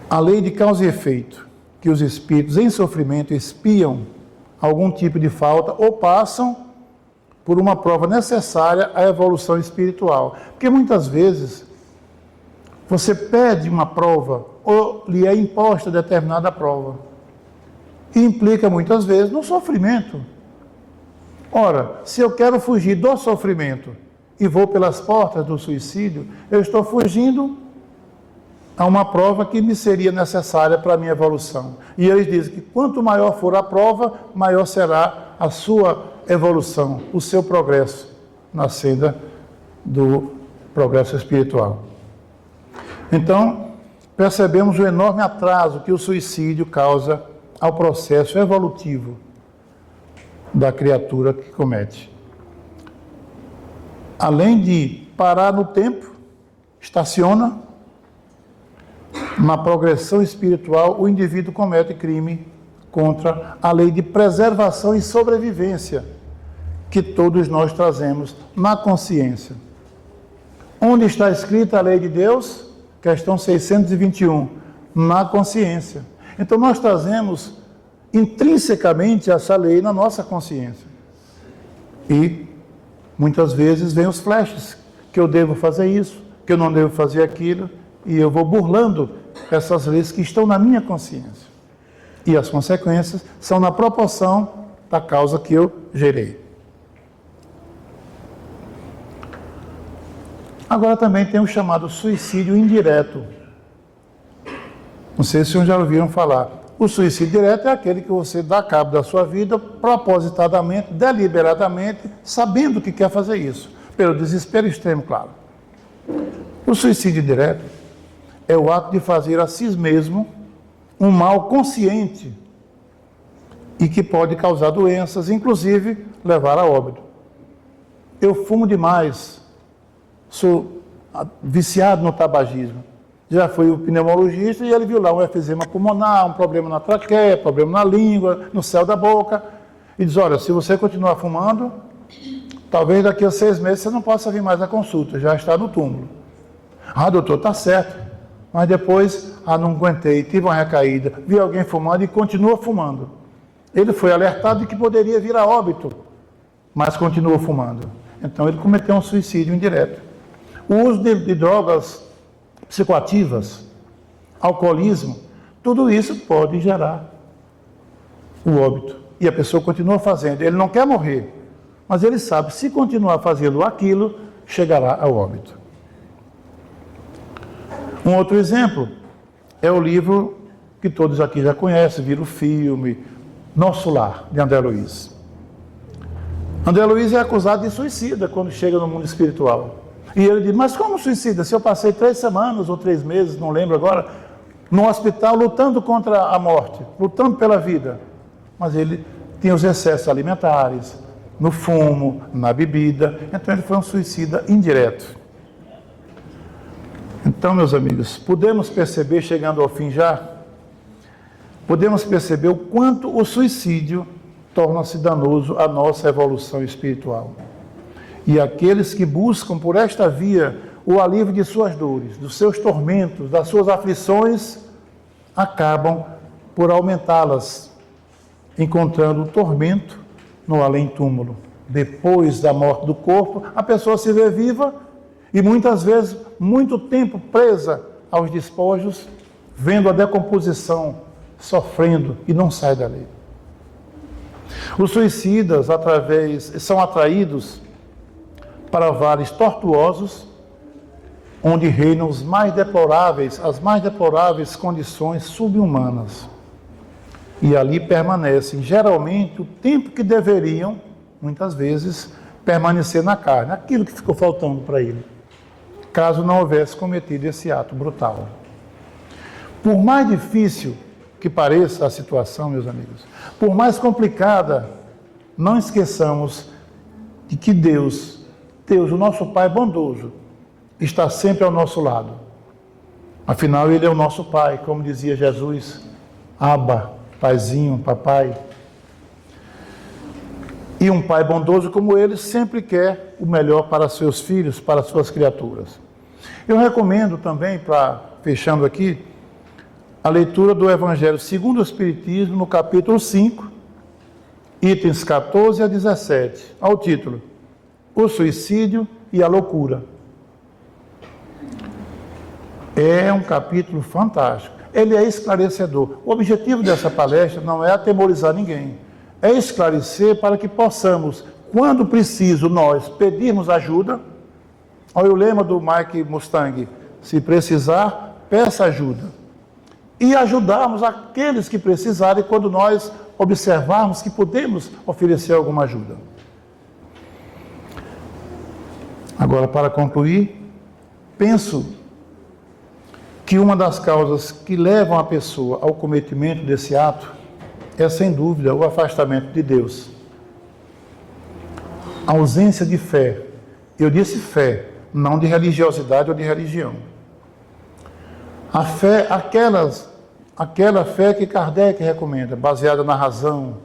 A lei de causa e efeito, que os espíritos em sofrimento espiam algum tipo de falta ou passam por uma prova necessária à evolução espiritual. Porque muitas vezes você pede uma prova ou lhe é imposta determinada prova. E implica muitas vezes no sofrimento. Ora, se eu quero fugir do sofrimento e vou pelas portas do suicídio, eu estou fugindo a uma prova que me seria necessária para a minha evolução. E eles dizem que quanto maior for a prova, maior será a sua evolução, o seu progresso na senda do progresso espiritual. Então, percebemos o enorme atraso que o suicídio causa ao processo evolutivo da criatura que comete. Além de parar no tempo, estaciona, na progressão espiritual, o indivíduo comete crime contra a lei de preservação e sobrevivência que todos nós trazemos na consciência. Onde está escrita a lei de Deus? Questão 621. Na consciência. Então nós trazemos intrinsecamente essa lei na nossa consciência. E muitas vezes vem os flashes, que eu devo fazer isso, que eu não devo fazer aquilo, e eu vou burlando essas leis que estão na minha consciência. E as consequências são na proporção da causa que eu gerei. Agora também tem o chamado suicídio indireto. Não sei se vocês já ouviram falar. O suicídio direto é aquele que você dá cabo da sua vida propositadamente, deliberadamente, sabendo que quer fazer isso, pelo desespero extremo, claro. O suicídio direto é o ato de fazer a si mesmo um mal consciente e que pode causar doenças, inclusive levar a óbito. Eu fumo demais, sou viciado no tabagismo. Já fui o pneumologista e ele viu lá um efizema pulmonar, um problema na traqueia, problema na língua, no céu da boca. E diz, olha, se você continuar fumando, talvez daqui a 6 meses você não possa vir mais à consulta, já está no túmulo. Ah, doutor, está certo. Mas depois, não aguentei, tive uma recaída, vi alguém fumando e continua fumando. Ele foi alertado de que poderia vir a óbito, mas continuou fumando. Então ele cometeu um suicídio indireto. O uso de drogas psicoativas, alcoolismo, tudo isso pode gerar o óbito. E a pessoa continua fazendo. Ele não quer morrer, mas ele sabe, se continuar fazendo aquilo, chegará ao óbito. Um outro exemplo é o livro que todos aqui já conhecem, vira o filme, Nosso Lar, de André Luiz. André Luiz é acusado de suicida quando chega no mundo espiritual. E ele diz, mas como suicida? Se eu passei 3 semanas ou 3 meses, não lembro agora, no hospital lutando contra a morte, lutando pela vida. Mas ele tinha os excessos alimentares, no fumo, na bebida. Então ele foi um suicida indireto. Então, meus amigos, podemos perceber, chegando ao fim já, podemos perceber o quanto o suicídio torna-se danoso à nossa evolução espiritual. E aqueles que buscam por esta via o alívio de suas dores, dos seus tormentos, das suas aflições, acabam por aumentá-las, encontrando o tormento no além-túmulo. Depois da morte do corpo, a pessoa se vê viva e muitas vezes muito tempo presa aos despojos, vendo a decomposição, sofrendo e não sai dali. Os suicidas são atraídos para vales tortuosos, onde reinam as mais deploráveis condições subhumanas. E ali permanecem, geralmente, o tempo que deveriam, muitas vezes, permanecer na carne, aquilo que ficou faltando para ele, caso não houvesse cometido esse ato brutal. Por mais difícil que pareça a situação, meus amigos, por mais complicada, não esqueçamos de que Deus, o nosso Pai bondoso, está sempre ao nosso lado. Afinal, Ele é o nosso Pai, como dizia Jesus, Abba, Paizinho, Papai. E um Pai bondoso como Ele sempre quer o melhor para seus filhos, para suas criaturas. Eu recomendo também, fechando aqui, a leitura do Evangelho segundo o Espiritismo, no capítulo 5, itens 14 a 17, ao título, O Suicídio e a Loucura. É um capítulo fantástico. Ele é esclarecedor. O objetivo dessa palestra não é atemorizar ninguém, é esclarecer para que possamos, quando preciso, nós pedirmos ajuda. Olha o lema do Mike Mustang, se precisar, peça ajuda. E ajudarmos aqueles que precisarem quando nós observarmos que podemos oferecer alguma ajuda. Agora, para concluir, penso que uma das causas que levam a pessoa ao cometimento desse ato é, sem dúvida, o afastamento de Deus. A ausência de fé. Eu disse fé, não de religiosidade ou de religião. A fé, aquela fé que Kardec recomenda, baseada na razão,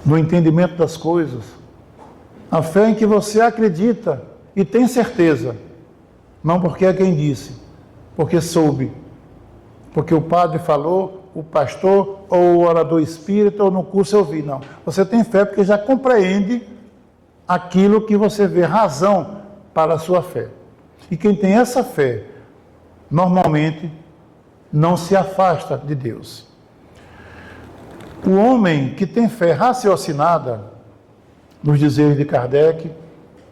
no entendimento das coisas. A fé em que você acredita e tem certeza, não porque é quem disse, porque soube, porque o padre falou, o pastor, ou o orador espírita, ou no curso eu vi, não. Você tem fé porque já compreende aquilo que você vê razão para a sua fé. E quem tem essa fé, normalmente, não se afasta de Deus. O homem que tem fé raciocinada, nos dizeres de Kardec,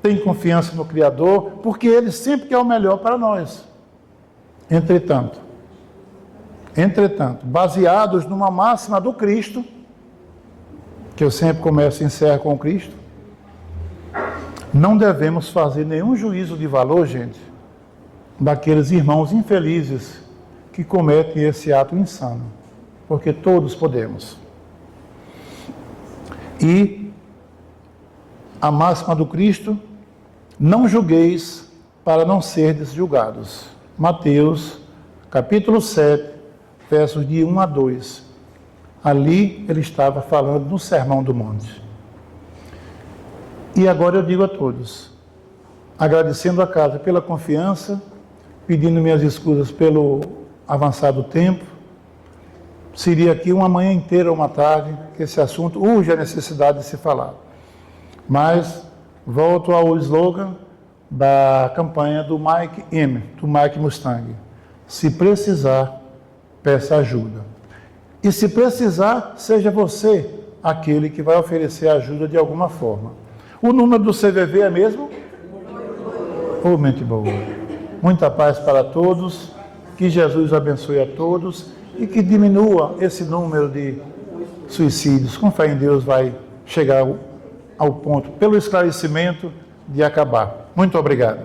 tem confiança no Criador, porque Ele sempre quer o melhor para nós. Entretanto, baseados numa máxima do Cristo, que eu sempre começo e encerro com o Cristo, não devemos fazer nenhum juízo de valor, gente, daqueles irmãos infelizes que cometem esse ato insano, porque todos podemos. E a máxima do Cristo: não julgueis para não serdes julgados. Mateus, capítulo 7, versos de 1 a 2. Ali ele estava falando no Sermão do Monte. E agora eu digo a todos, agradecendo a casa pela confiança, pedindo minhas escusas pelo avançado tempo. Seria aqui uma manhã inteira ou uma tarde, que esse assunto urge a necessidade de se falar. Mas volto ao slogan da campanha do Mike Mustang. Se precisar, peça ajuda. E se precisar, seja você aquele que vai oferecer ajuda de alguma forma. O número do CVV é mesmo? Oh, mente boa. Muita paz para todos, que Jesus abençoe a todos e que diminua esse número de suicídios. Com fé em Deus vai chegar ao ponto, pelo esclarecimento, de acabar. Muito obrigado.